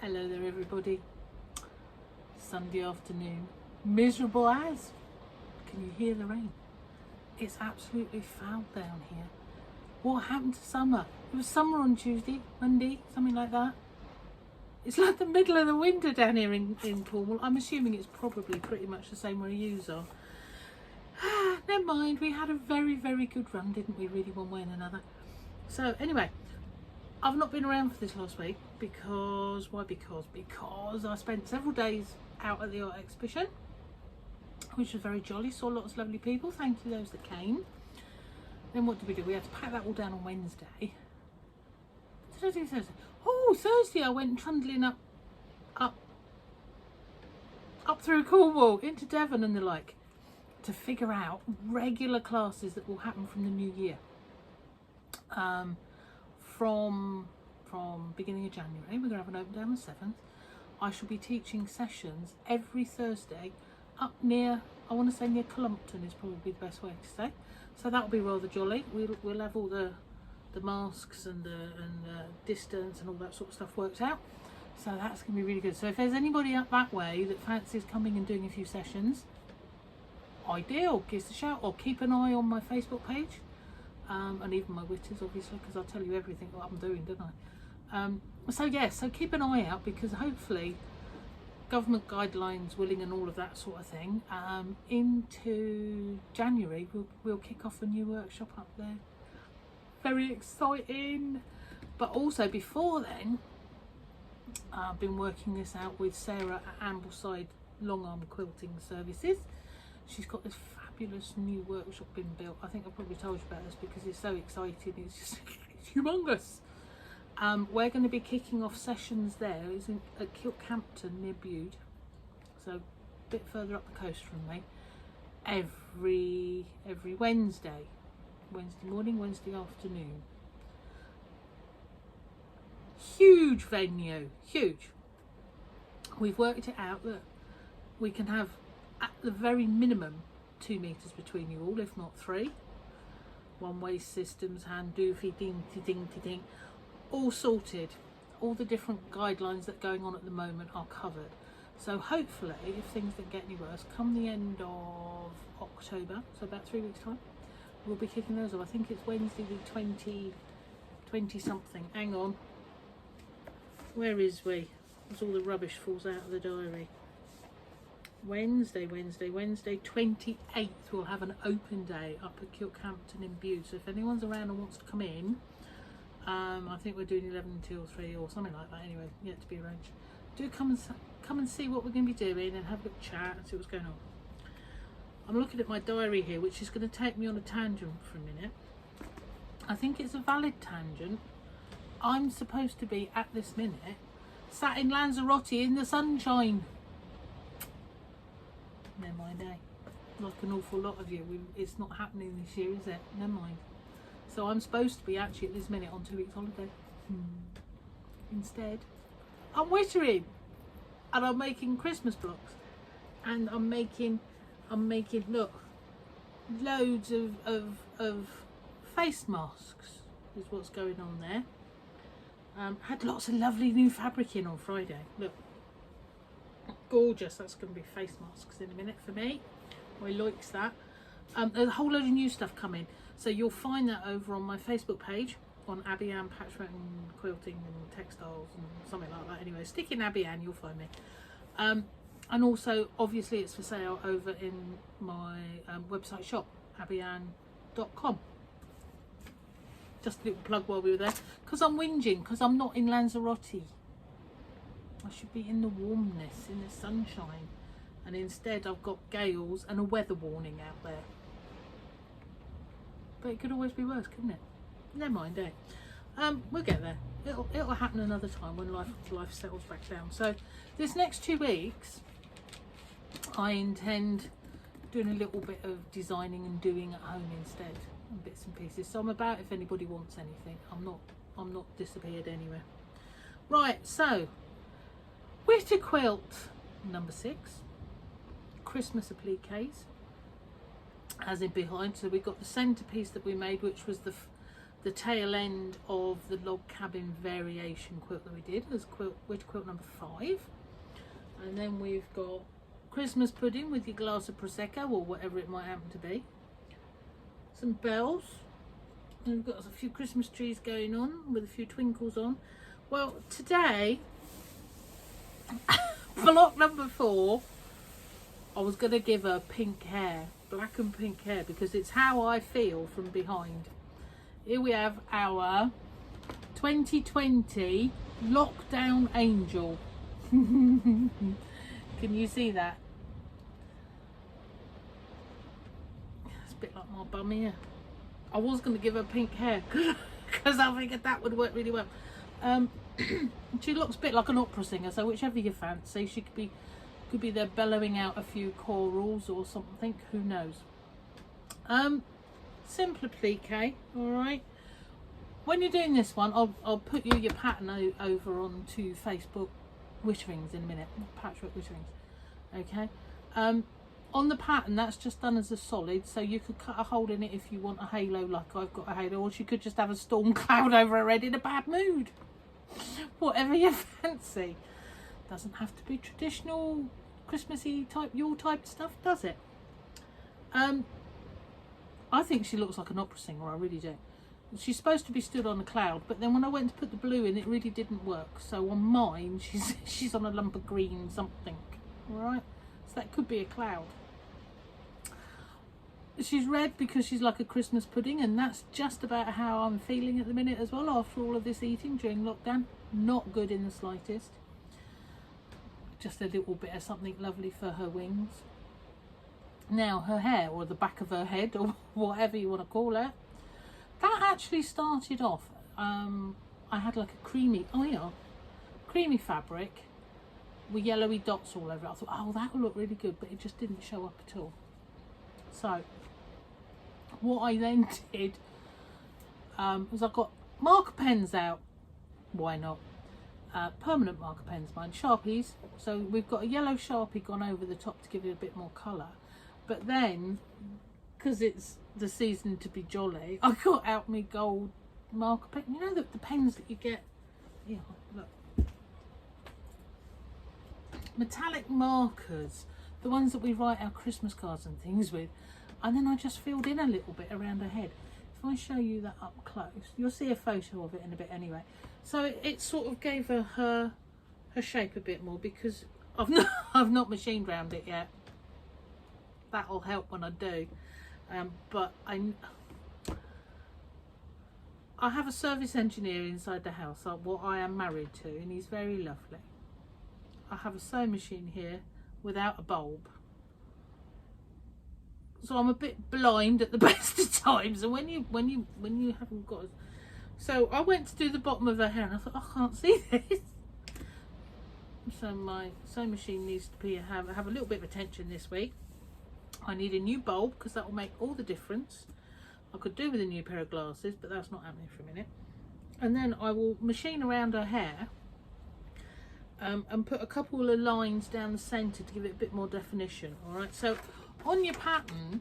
Hello there everybody. Sunday afternoon. Miserable as. Can you hear the rain? It's absolutely foul down here. What happened to summer? It was summer on Tuesday, Monday, something like that. It's like the middle of the winter down here in Cornwall. I'm assuming it's probably pretty much the same where you are. Never mind, we had a very, very good run, didn't we, really, one way and another. So anyway, I've not been around for this last week because, why? Because I spent several days out at the art exhibition, which was very jolly. Saw lots of lovely people. Thank you those that came. Then what did we do? We had to pack that all down on Wednesday. Thursday. Oh, Thursday I went trundling up through Cornwall into Devon and the like to figure out regular classes that will happen from the new year. From beginning of January, we're going to have an open day on the 7th. I shall be teaching sessions every Thursday up near, I want to say near Clumpton is probably the best way to say. So that'll be rather jolly. We'll have all the masks and the distance and all that sort of stuff worked out. So that's going to be really good. So if there's anybody up that way that fancies coming and doing a few sessions, ideal, give us a shout, or keep an eye on my Facebook page. And even my Witters, obviously, because I'll tell you everything what I'm doing, don't I? So yes, so keep an eye out, because hopefully government guidelines willing and all of that sort of thing, into January we'll kick off a new workshop up there. Very exciting. But also before then, I've been working this out with Sarah at Ambleside Long Arm Quilting Services. She's got this fabulous new workshop being built. I think I probably told you about this because it's so exciting. It's just it's humongous. We're going to be kicking off sessions there. It's at Kiltcampton near Bude, so a bit further up the coast from me. Every Wednesday morning, Wednesday afternoon. Huge venue, huge. We've worked it out that we can have at the very minimum 2 meters between you all, if not 3. One-way systems, hand doofy, ding, all sorted. All the different guidelines that are going on at the moment are covered. So hopefully, if things don't get any worse, come the end of October, so about 3 weeks time, we'll be kicking those off. I think it's Wednesday the 20 something. Hang on. Where is we? As all the rubbish falls out of the diary. Wednesday 28th we'll have an open day up at Kiltcampton in Bude. So if anyone's around and wants to come in, I think we're doing 11 till 3 or something like that. Anyway, yet to be arranged. Do come and see what we're going to be doing and have a little chat and see what's going on. I'm looking at my diary here, which is going to take me on a tangent for a minute. I think it's a valid tangent. I'm supposed to be at this minute sat in Lanzarote in the sunshine. Never mind, eh? Like an awful lot of you, it's not happening this year, is it? Never mind. So I'm supposed to be actually at this minute on 2 weeks holiday. Instead, I'm wittering, and I'm making Christmas blocks, and I'm making look, loads of face masks is what's going on there. Had lots of lovely new fabric in on Friday. Look. Gorgeous. That's going to be face masks in a minute for me. I likes that. There's a whole load of new stuff coming, so you'll find that over on my Facebook page on Abby Ann Patchwork and Quilting and Textiles and something like that. Anyway, stick in Abby Ann, you'll find me. And also obviously it's for sale over in my website shop, abbyann.com. Just a little plug while we were there, because I'm whinging because I'm not in Lanzarote. I should be in the warmness, in the sunshine, and instead I've got gales and a weather warning out there. But it could always be worse, couldn't it? Never mind, eh? We'll get there. It'll happen another time when life settles back down. So this next 2 weeks, I intend doing a little bit of designing and doing at home instead, and bits and pieces. So I'm about if anybody wants anything. I'm not disappeared anywhere. Right, so. Witter Quilt number 6, Christmas appliques, as in behind. So we've got the centerpiece that we made, which was the the tail end of the log cabin variation quilt that we did as Witter Quilt number 5. And then we've got Christmas pudding with your glass of Prosecco or whatever it might happen to be. Some bells. And we've got a few Christmas trees going on with a few twinkles on. Well, today, block number 4, I was going to give her pink hair, black and pink hair, because it's how I feel from behind. Here we have our 2020 lockdown angel. Can you see that? It's a bit like my bum here. I was going to give her pink hair because I figured that would work really well. She looks a bit like an opera singer, so whichever you fancy. She could be there bellowing out a few chorals or something, who knows. Simple applique, all right. When you're doing this one, I'll put your pattern over onto Facebook Witterings in a minute. Patchwork Witterings, okay. On the pattern, that's just done as a solid, so you could cut a hole in it if you want a halo, like I've got a halo, or you could just have a storm cloud over her head in a bad mood. Whatever you fancy. Doesn't have to be traditional Christmassy type, Yule type stuff, does it? I think she looks like an opera singer, I really do. She's supposed to be stood on a cloud, but then when I went to put the blue in, it really didn't work. So on mine, she's on a lump of green something, all right? So that could be a cloud. She's red because she's like a Christmas pudding, and that's just about how I'm feeling at the minute as well after all of this eating during lockdown. Not good in the slightest. Just a little bit of something lovely for her wings. Now her hair, or the back of her head, or whatever you want to call it, that actually started off, I had like a creamy fabric with yellowy dots all over it. I thought, oh, that will look really good, but it just didn't show up at all. So what I then did was I got marker pens out. Why not? Permanent marker pens, mine, Sharpies. So we've got a yellow Sharpie gone over the top to give it a bit more colour. But then, because it's the season to be jolly, I got out my gold marker pen. You know the pens that you get, yeah, look, metallic markers, the ones that we write our Christmas cards and things with. And then I just filled in a little bit around her head. If I show you that up close, you'll see a photo of it in a bit anyway. So it sort of gave her shape a bit more, because I've not machined round it yet. That'll help when I do. But I have a service engineer inside the house, what I am married to, and he's very lovely. I have a sewing machine here without a bulb, so I'm a bit blind at the best of times. And when you haven't got, so I went to do the bottom of her hair, and I thought, I can't see this. So my sewing machine needs to have a little bit of attention this week. I need a new bulb, because that will make all the difference. I could do with a new pair of glasses, but that's not happening for a minute. And then I will machine around her hair and put a couple of lines down the centre to give it a bit more definition. All right, so on your pattern,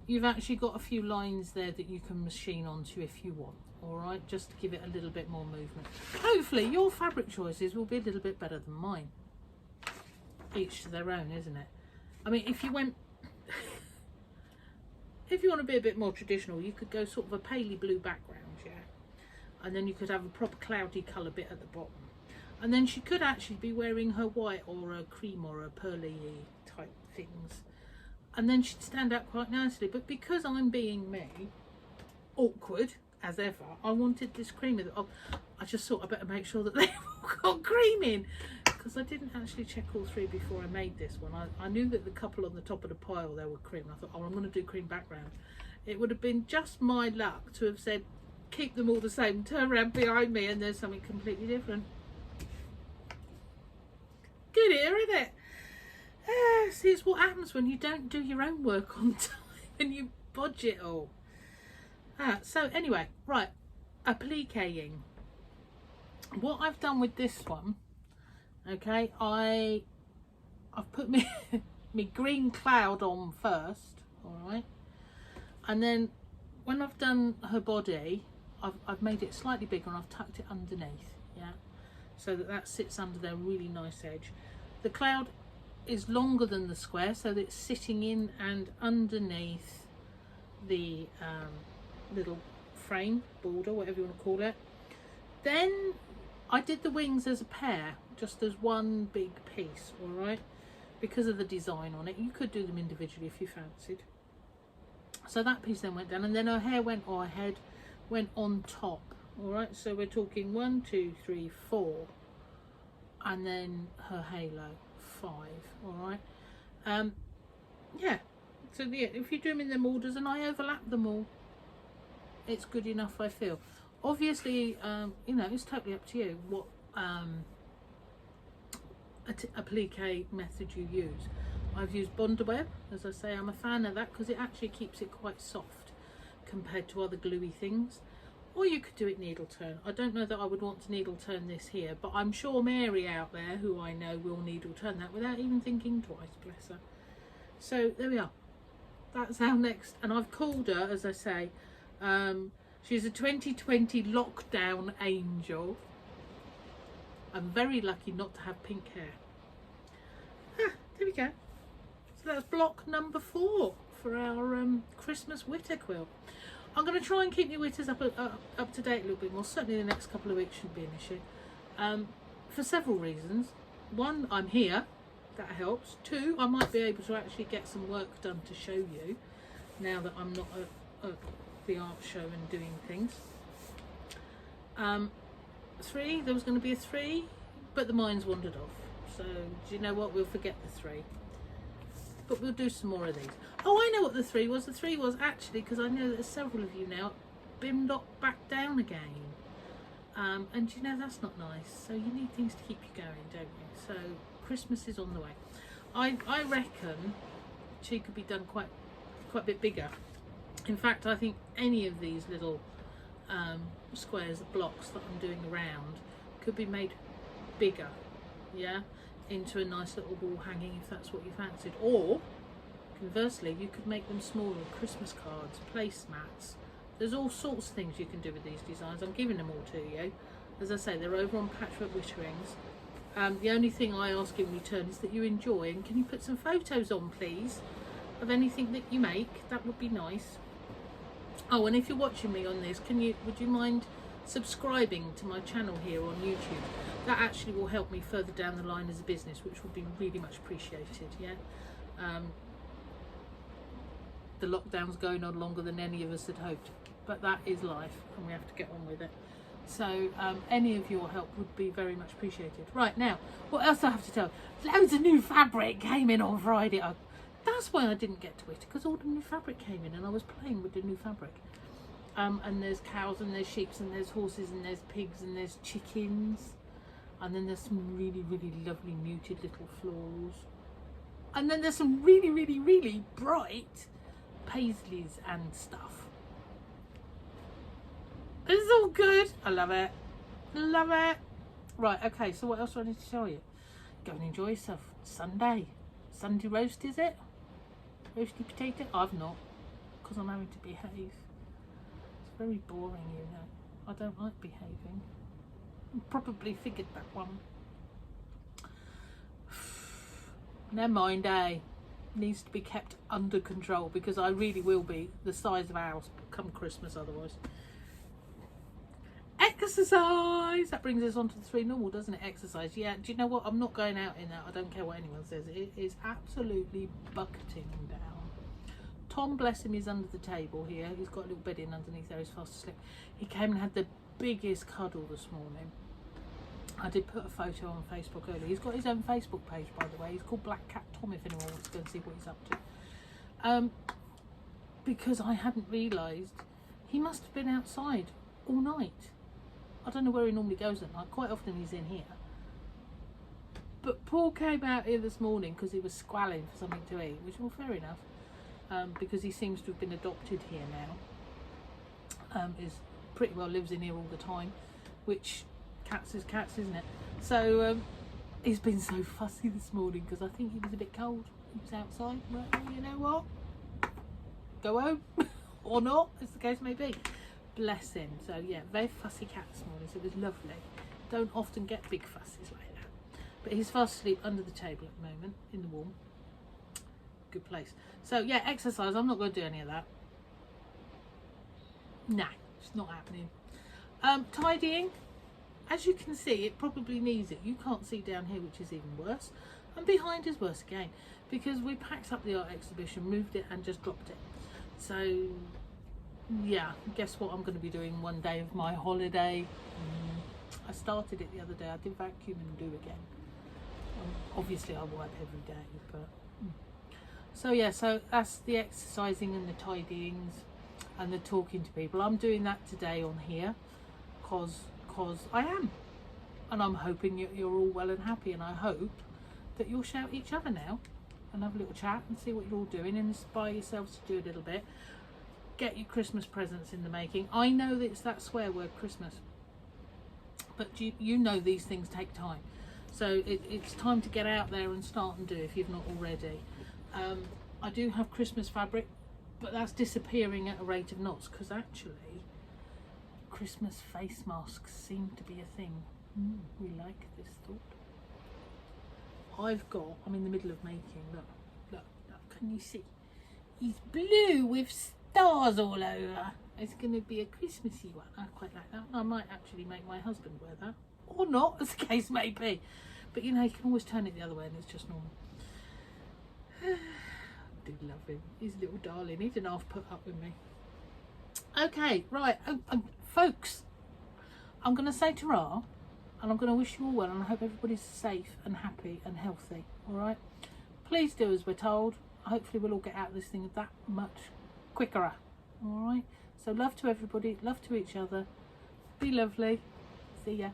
you've actually got a few lines there that you can machine onto if you want. All right, just to give it a little bit more movement. Hopefully your fabric choices will be a little bit better than mine. Each to their own, isn't it? I mean, if you want to be a bit more traditional, you could go sort of a paley blue background, yeah, and then you could have a proper cloudy colour bit at the bottom, and then she could actually be wearing her white or a cream or a pearly type things, and then she'd stand out quite nicely. But because I'm being me, awkward as ever, I wanted this cream. I just thought I better make sure that they all got cream in, because I didn't actually check all three before I made this one. I knew that the couple on the top of the pile there were cream. I thought, oh, I'm going to do cream background. It would have been just my luck to have said, keep them all the same, turn around behind me, and there's something completely different. Good here, isn't it? See, it's what happens when you don't do your own work on time and you bodge it all. So anyway, right, appliquing. What I've done with this one, okay, I've put me green cloud on first, all right, and then when I've done her body, I've made it slightly bigger and I've tucked it underneath, yeah, so that sits under their really nice edge. The cloud is longer than the square, so that it's sitting in and underneath the little frame border, whatever you want to call it. Then I did the wings as a pair, just as one big piece, all right, because of the design on it. You could do them individually if you fancied. So that piece then went down, and then her hair went, or her head went on top, all right. So we're talking 1, 2, 3, 4, and then her halo 5, all right. Yeah, so yeah, if you do them in them orders, and I overlap them all, it's good enough, I feel. Obviously, you know, it's totally up to you what applique method you use. I've used Bondaweb, as I say. I'm a fan of that because it actually keeps it quite soft compared to other gluey things. Or you could do it needle turn. I don't know that I would want to needle turn this here, but I'm sure Mary out there, who I know, will needle turn that without even thinking twice, bless her. So there we are. That's our next, and I've called her, as I say, she's a 2020 lockdown angel. I'm very lucky not to have pink hair. Ah, there we go. So that's block number 4 for our Christmas Witter quilt. I'm going to try and keep your witters up to date a little bit more. Certainly the next couple of weeks shouldn't be an issue. For several reasons. 1, I'm here. That helps. 2, I might be able to actually get some work done to show you now that I'm not at the art show and doing things. 3, there was going to be a 3, but the mind's wandered off. So do you know what? We'll forget the 3. But we'll do some more of these. Oh, I know what the 3 was. The 3 was actually, because I know that there's several of you now, been knocked back down again. And you know, that's not nice. So you need things to keep you going, don't you? So Christmas is on the way. I reckon she could be done quite a bit bigger. In fact, I think any of these little squares, blocks that I'm doing around, could be made bigger, yeah, into a nice little wall hanging if that's what you fancied. Or conversely, you could make them smaller, Christmas cards, placemats. There's all sorts of things you can do with these designs. I'm giving them all to you. As I say, they're over on Patchwork Witterings. The only thing I ask in return is that you enjoy, and can you put some photos on, please, of anything that you make? That would be nice. Oh, and if you're watching me on this, would you mind subscribing to my channel here on YouTube? That actually will help me further down the line as a business, which would be really much appreciated. Yeah. The lockdown's going on longer than any of us had hoped, but that is life, and we have to get on with it. So any of your help would be very much appreciated. Right, now, what else do I have to tell? Loads of new fabric came in on Friday. That's why I didn't get to it, because all the new fabric came in and I was playing with the new fabric. And there's cows and there's sheep and there's horses and there's pigs and there's chickens. And then there's some really, really lovely muted little florals. And then there's some really, really, really bright paisleys and stuff. It's all good. I love it. Love it. Right, okay, so what else do I need to show you? Go and enjoy yourself. Sunday roast, is it? Roasty potato? I've not, because I'm having to behave. It's very boring, you know. I don't like behaving. I probably figured that one. Never mind, eh? Needs to be kept under control, because I really will be the size of a house come Christmas otherwise. Exercise! That brings us on to the 3 normal, doesn't it? Exercise. Yeah, do you know what? I'm not going out in that. I don't care what anyone says. It is absolutely bucketing down. Tom, bless him, is under the table here. He's got a little bed in underneath there. He's fast asleep. He came and had the biggest cuddle this morning. I did put a photo on Facebook earlier. He's got his own Facebook page, by the way. He's called Black Cat Tom, if anyone wants to go and see what he's up to. Because I hadn't realised he must have been outside all night. I don't know where he normally goes at night. Quite often he's in here. But Paul came out here this morning because he was squalling for something to eat, which, well, fair enough. Because he seems to have been adopted here now. Is pretty well lives in here all the time, which cats is cats, isn't it? So he's been so fussy this morning because I think he was a bit cold. He was outside. Well, you know what? Go home or not, as the case may be. bless him. So yeah, very fussy cat this morning, so it was lovely. Don't often get big fusses like that. But he's fast asleep under the table at the moment, in the warm. Good place. So yeah, exercise, I'm not going to do any of that. Nah, it's not happening. Tidying, as you can see, it probably needs it. You can't see down here, which is even worse. And behind is worse again, because we packed up the art exhibition, moved it and just dropped it. So yeah, guess what I'm going to be doing one day of my holiday. I started it the other day. I did vacuum and do again. Obviously I wipe every day, but so yeah, so that's the exercising and the tidyings and the talking to people. I'm doing that today on here because I am, and I'm hoping you're all well and happy, and I hope that you'll shout each other now and have a little chat and see what you're all doing and inspire yourselves to do a little bit. Get your Christmas presents in the making. I know that it's that swear word Christmas, but you know these things take time, so it's time to get out there and start and do if you've not already. I do have Christmas fabric, but that's disappearing at a rate of knots, because actually Christmas face masks seem to be a thing. We like this thought. I'm in the middle of making, look, can you see? He's blue with stars all over. It's going to be a Christmassy one. I quite like that. I might actually make my husband wear that, or not, as the case may be. But you know, you can always turn it the other way and it's just normal. I do love him. He's a little darling. He didn't half put up with me. Okay, right, folks, I'm going to say ta-ra, and I'm going to wish you all well, and I hope everybody's safe and happy and healthy. All right, please do as we're told. Hopefully we'll all get out of this thing that much quicker. All right, so love to everybody, love to each other, be lovely, see ya.